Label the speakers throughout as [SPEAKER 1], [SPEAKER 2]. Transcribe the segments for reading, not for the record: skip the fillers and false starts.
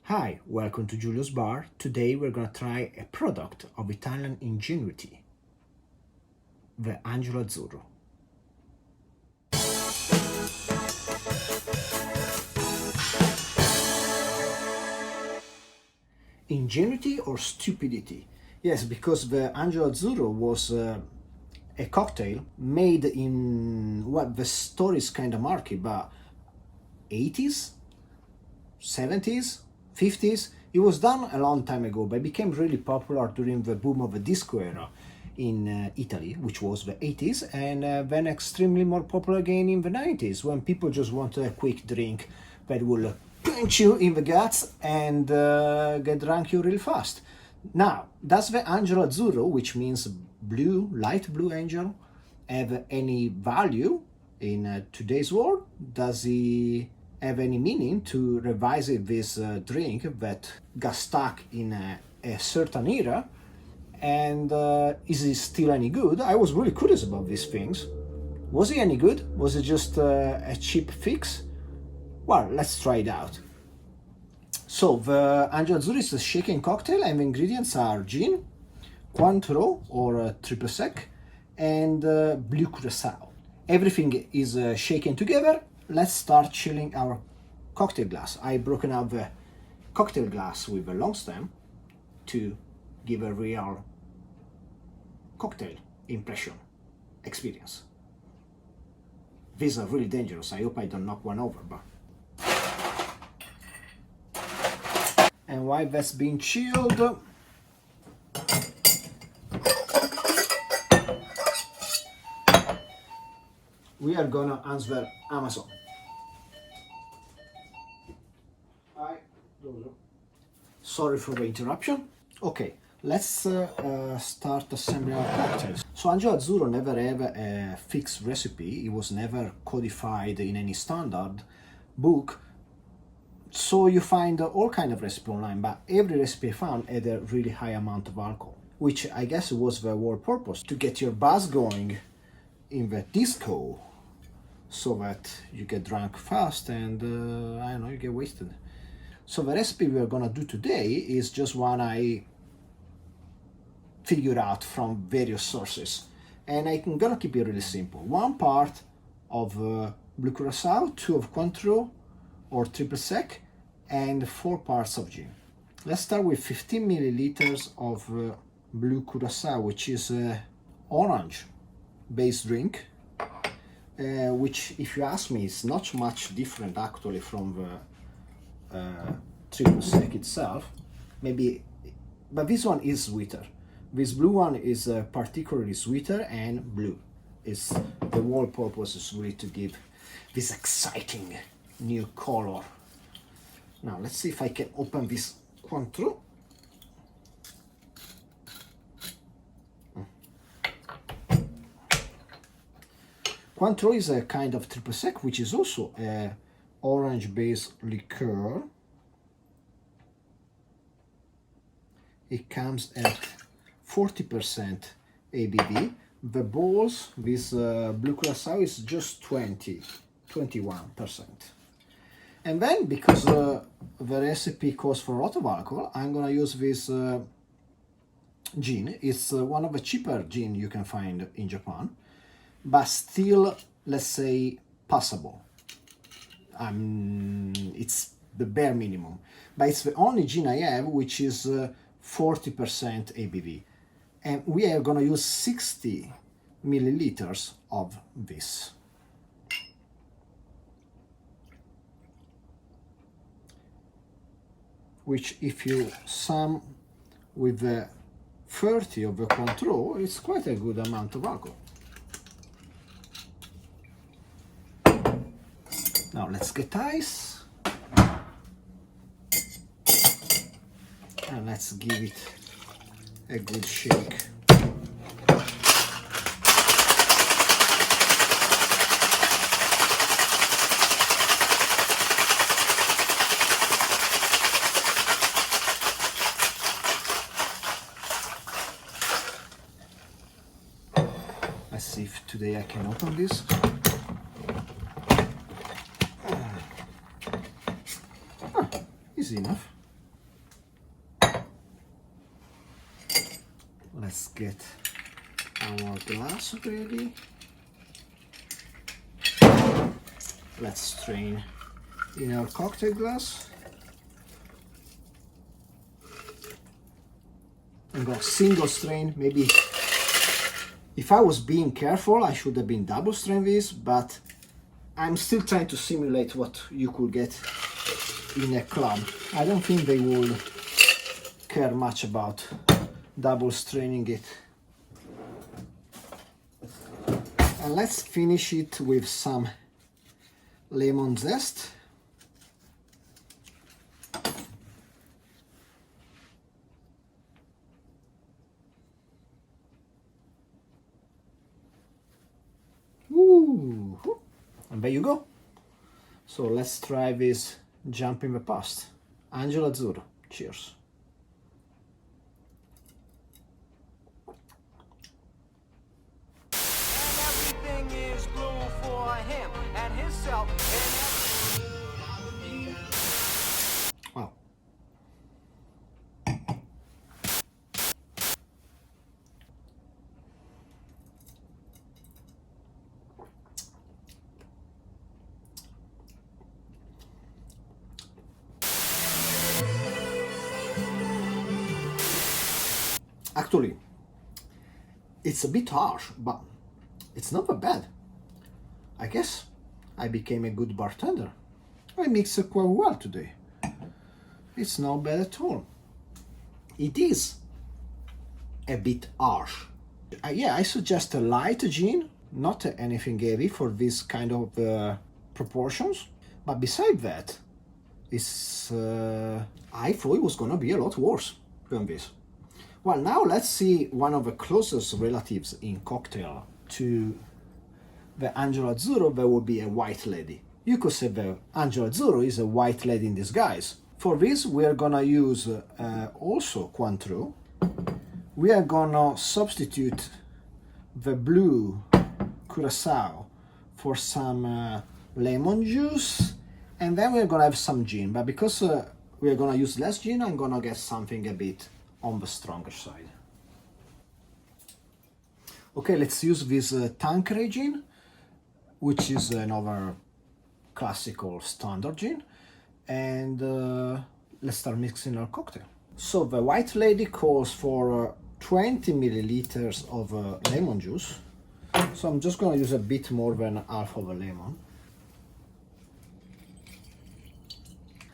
[SPEAKER 1] Hi, welcome to Giulio's Bar. Today we're gonna try a product of Italian ingenuity, the Angelo Azzurro. Ingenuity or stupidity? Yes, because the Angelo Azzurro was a cocktail made in, well, the story is kind of murky, but 80s, 70s, 50s. It was done a long time ago, but it became really popular during the boom of the disco era in Italy, which was the 80s, and then extremely more popular again in the 90s, when people just wanted a quick drink that will punch you in the guts and get drunk you real fast. Now, does the Angelo Azzurro, which means blue, light blue angel, have any value in today's world? Does he have any meaning to revisit this drink that got stuck in a certain era? And is it still any good? I was really curious about these things. Was it any good? Was it just a cheap fix? Well, let's try it out. So the Angelo Azzurro is a shaken cocktail, and the ingredients are gin, Cointreau or triple sec, and blue curacao. Everything is shaken together. Let's start chilling our cocktail glass. I've broken out the cocktail glass with a long stem to give a real cocktail impression experience. These are really dangerous. I hope I don't knock one over, but. And while that's being chilled, we are gonna answer Amazon. Hi. Sorry for the interruption. Okay, let's start assembling our cocktails. So Angelo Azzurro never had a fixed recipe. It was never codified in any standard book. So you find all kind of recipe online, but every recipe found had a really high amount of alcohol, which I guess was the whole purpose, to get your buzz going in the disco, so that you get drunk fast and I don't know, you get wasted. So the recipe we're gonna do today is just one I figured out from various sources, and I'm gonna keep it really simple. 1 part of blue curacao, 2 of Cointreau or triple sec, and 4 parts of gin. Let's start with 15 milliliters of blue curacao, which is orange based drink, which, if you ask me, is not much different actually from the triple sec itself. Maybe, but this one is sweeter. This blue one is particularly sweeter, and blue is the whole purpose is really to give this exciting new color. Now let's see if I can open this Cointreau. Cointreau is a kind of triple sec, which is also a orange-based liqueur. It comes at 40% ABV. The balls, this blue curacao, is just 21%. And then, because the recipe calls for a lot of alcohol, I'm gonna use this gin. It's one of the cheaper gin you can find in Japan, but still, let's say, passable. It's the bare minimum, but it's the only gin I have which is 40% ABV, and we are gonna use 60 milliliters of this. Which, if you sum with the 30 of the Cointreau, it's quite a good amount of alcohol. Now let's get ice, and let's give it a good shake. Let's see if today I can open this. Easy enough. Let's get our glass ready. Let's strain in our cocktail glass. I'm going to single strain. Maybe if I was being careful, I should have been double strain this, but I'm still trying to simulate what you could get in a club. I don't think they will care much about double straining it. And let's finish it with some lemon zest. Ooh. And there you go. So let's try this jump in the past. Angelo Azzurro. Cheers. Wow. Actually, it's a bit harsh, but it's not that bad. I guess I became a good bartender. I mix it quite well today. It's not bad at all. It is a bit harsh. Yeah, I suggest a light gin, not anything heavy for this kind of proportions. But beside that, it's I thought it was gonna be a lot worse than this. Well, now let's see one of the closest relatives in cocktail to the Angelo Azzurro. That would be a white lady. You could say the Angelo Azzurro is a white lady in disguise. For this, we are gonna use also Cointreau. We are gonna substitute the blue Curacao for some lemon juice, and then we're gonna have some gin. But because we are gonna use less gin, I'm gonna get something a bit on the stronger side. Okay, let's use this Tanqueray gin, which is another classical standard gin, and let's start mixing our cocktail. So the white lady calls for 20 milliliters of lemon juice, so I'm just going to use a bit more than half of a lemon.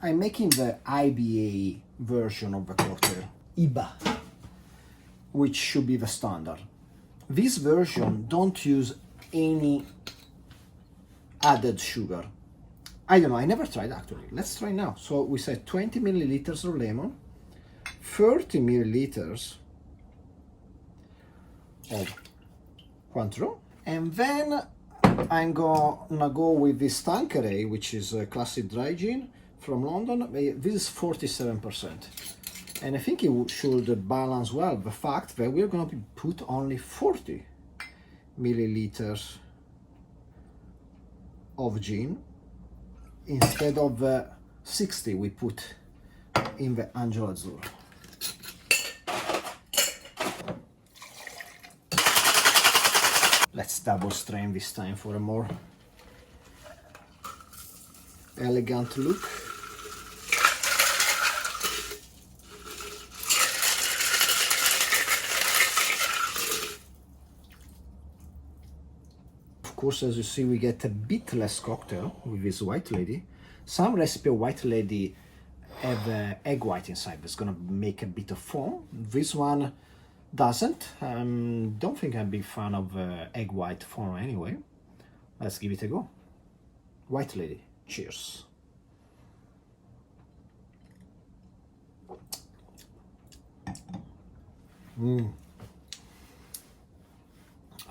[SPEAKER 1] I'm making the IBA version of the cocktail, IBA, which should be the standard. This version don't use any added sugar. I don't know, I never tried actually. Let's try now. So we said 20 milliliters of lemon, 30 milliliters of Cointreau, and then I'm gonna go with this Tanqueray, which is a classic dry gin from London. This is 47%. And I think it should balance well the fact that we're going to put only 40 milliliters of gin instead of the 60 we put in the Angelo Azzurro. Let's double strain this time for a more elegant look. Of course, as you see, we get a bit less cocktail with this white lady. Some recipe of white lady have egg white inside that's gonna make a bit of foam. This one doesn't. Don't think I'm a big fan of egg white foam anyway. Let's give it a go. White lady, cheers.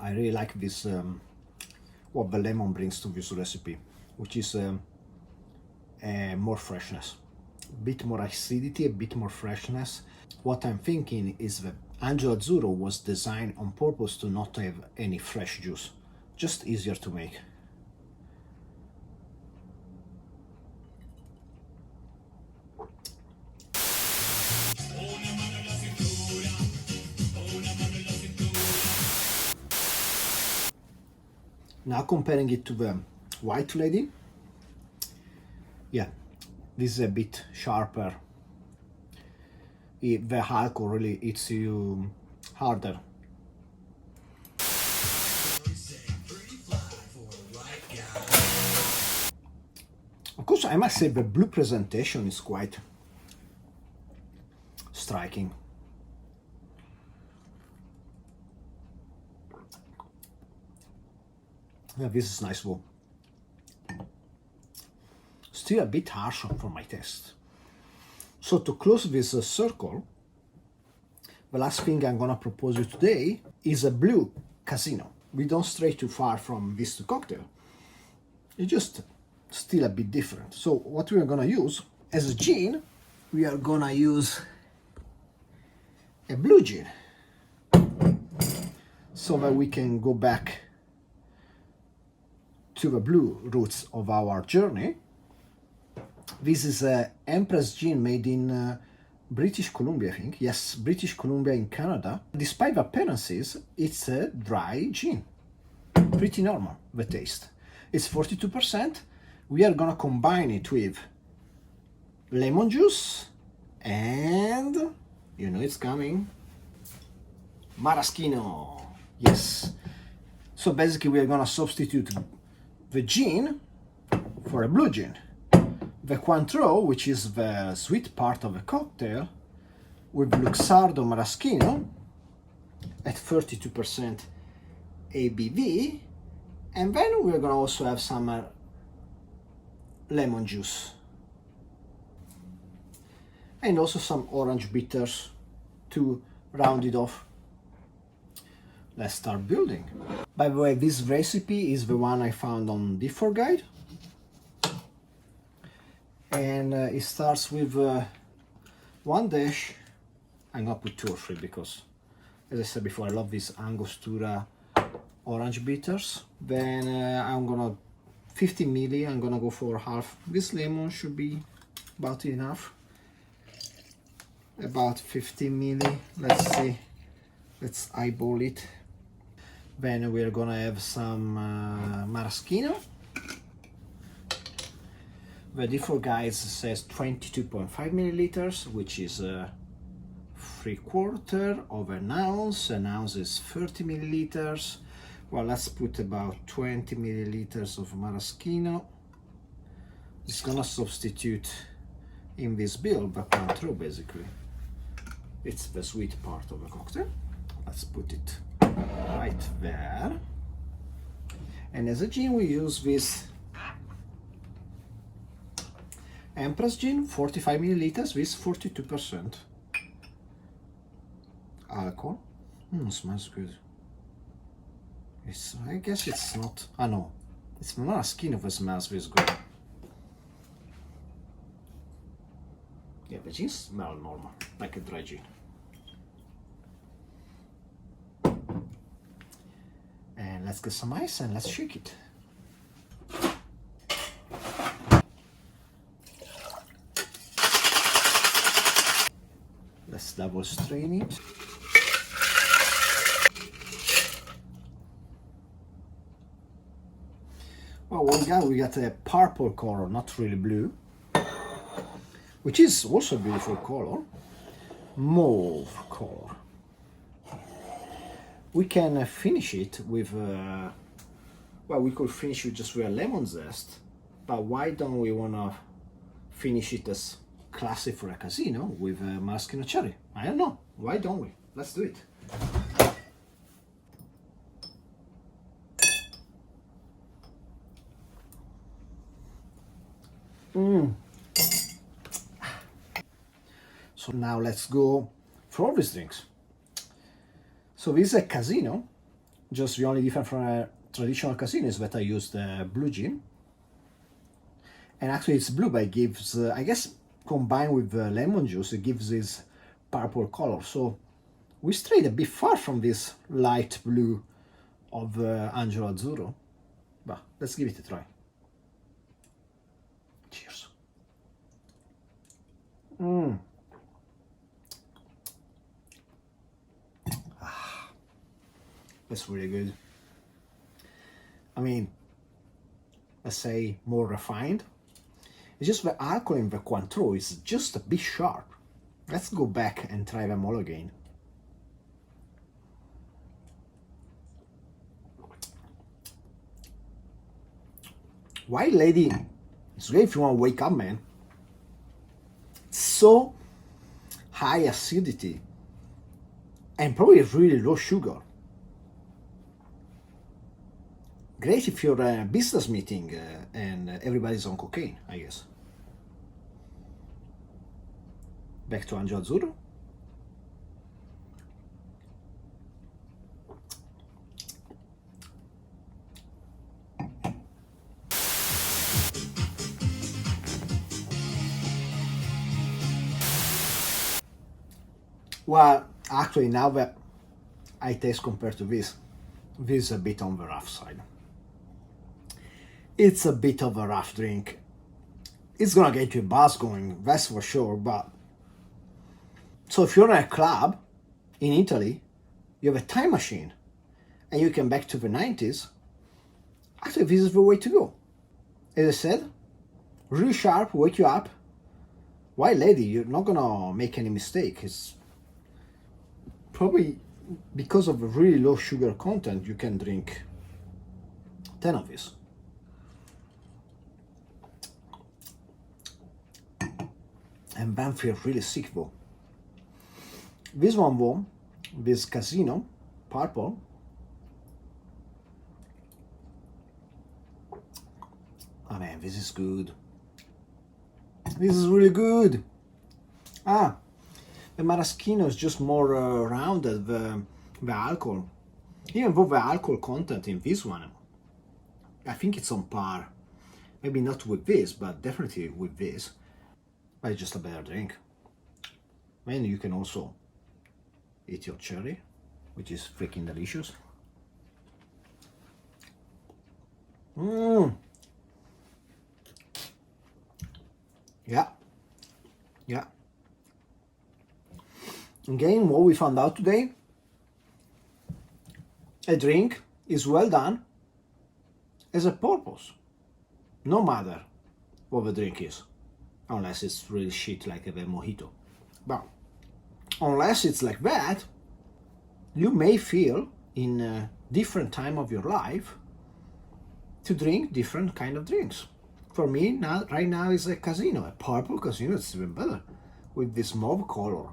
[SPEAKER 1] I really like this, what the lemon brings to this recipe, which is more freshness, a bit more acidity, a bit more freshness. What I'm thinking is that Angelo Azzurro was designed on purpose to not have any fresh juice, just easier to make. Now comparing it to the white lady, yeah, this is a bit sharper. The alcohol really hits you harder. Of course, I must say the blue presentation is quite striking. Yeah, this is nice though. Still a bit harsh for my taste. So to close this circle, the last thing I'm gonna propose you today is a blue casino. We don't stray too far from this cocktail. It's just still a bit different. So what we are gonna use as a gin, we are gonna use a blue gin, so that we can go back to the blue roots of our journey. This is a Empress gin made in British Columbia, I think. Yes, British Columbia in Canada. Despite the appearances, it's a dry gin. Pretty normal, the taste. It's 42%. We are gonna combine it with lemon juice and, you know it's coming, maraschino. Yes. So basically we are gonna substitute the gin for a blue gin. The Cointreau, which is the sweet part of the cocktail, with Luxardo Maraschino at 32% ABV, and then we're gonna also have some lemon juice and also some orange bitters to round it off. Let's start building. By the way, this recipe is the one I found on D4 Guide, and it starts with one dash. I'm gonna put 2 or 3 because, as I said before, I love these Angostura orange bitters. Then I'm gonna 50 milli. I'm gonna go for half. This lemon should be about enough. About 50 milli. Let's see. Let's eyeball it. Then we're gonna have some maraschino. The D4 Guide says 22.5 milliliters, which is 3/4 of an ounce. An ounce is 30 milliliters. Well, let's put about 20 milliliters of maraschino. It's gonna substitute in this bill the Cointreau, basically. It's the sweet part of the cocktail. Let's put it right there. And as a gin, we use this Empress gin, 45 milliliters with 42% alcohol. Smells good. I guess it's not. Ah no, it's maraschino that smells this good. Yeah, the gin smells normal, like a dry gin. And let's get some ice and let's shake it. Let's double strain it. Well, we got a purple color, not really blue, which is also a beautiful color. Mauve color. We can finish it with, well, we could finish it just with a lemon zest, but why don't we wanna finish it as classic for a casino with a maraschino cherry? I don't know. Why don't we? Let's do it. So now let's go for all these drinks. So this is a casino. Just the only difference from a traditional casino is that I use the blue gin. And actually it's blue, but it gives, I guess, combined with the lemon juice, it gives this purple color. So we strayed a bit far from this light blue of Angelo Azzurro, but let's give it a try. Cheers. That's really good. I mean, let's say more refined. It's just the alcohol in the Cointreau is just a bit sharp. Let's go back and try them all again. White Lady, it's great if you want to wake up, man. It's so high acidity and probably really low sugar. Great if you're at a business meeting and everybody's on cocaine, I guess. Back to Angelo Azzurro. Well, actually, now that I taste compared to this is a bit on the rough side. It's a bit of a rough drink. It's gonna get your buzz going, that's for sure, but... So if you're in a club in Italy, you have a time machine, and you can back to the 90s, actually this is the way to go. As I said, really sharp, wake you up. White Lady, you're not gonna make any mistake. It's probably because of the really low sugar content, you can drink 10 of these. And then feel really sick though. This one though, this Casino Purple, oh man, this is good. This is really good. The Maraschino is just more rounded, the alcohol. Even though the alcohol content in this one, I think it's on par. Maybe not with this, but definitely with this. But it's just a better drink. And you can also eat your cherry, which is freaking delicious. Yeah. Again, what we found out today, a drink is well done as a purpose, no matter what the drink is, unless it's really shit like a mojito. But unless it's like that, you may feel in a different time of your life to drink different kind of drinks. For me, right now is a Casino, a purple Casino. It's even better with this mauve color.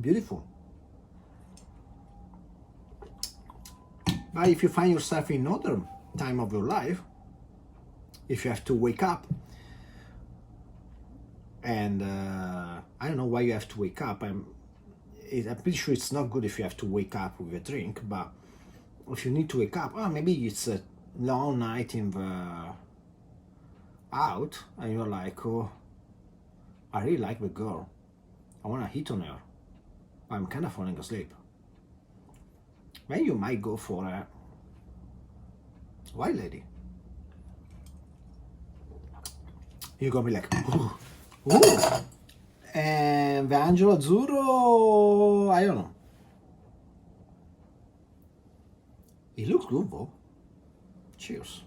[SPEAKER 1] Beautiful. But if you find yourself in another time of your life, if you have to wake up, and I don't know why you have to wake up. I'm pretty sure it's not good if you have to wake up with a drink, but if you need to wake up, maybe it's a long night in the out, and you're like, oh, I really like the girl. I want to hit on her. I'm kind of falling asleep. Then you might go for a White Lady. You're gonna be like, ooh, ooh. And the Angelo Azzurro, I don't know. It looks good though. Cheers.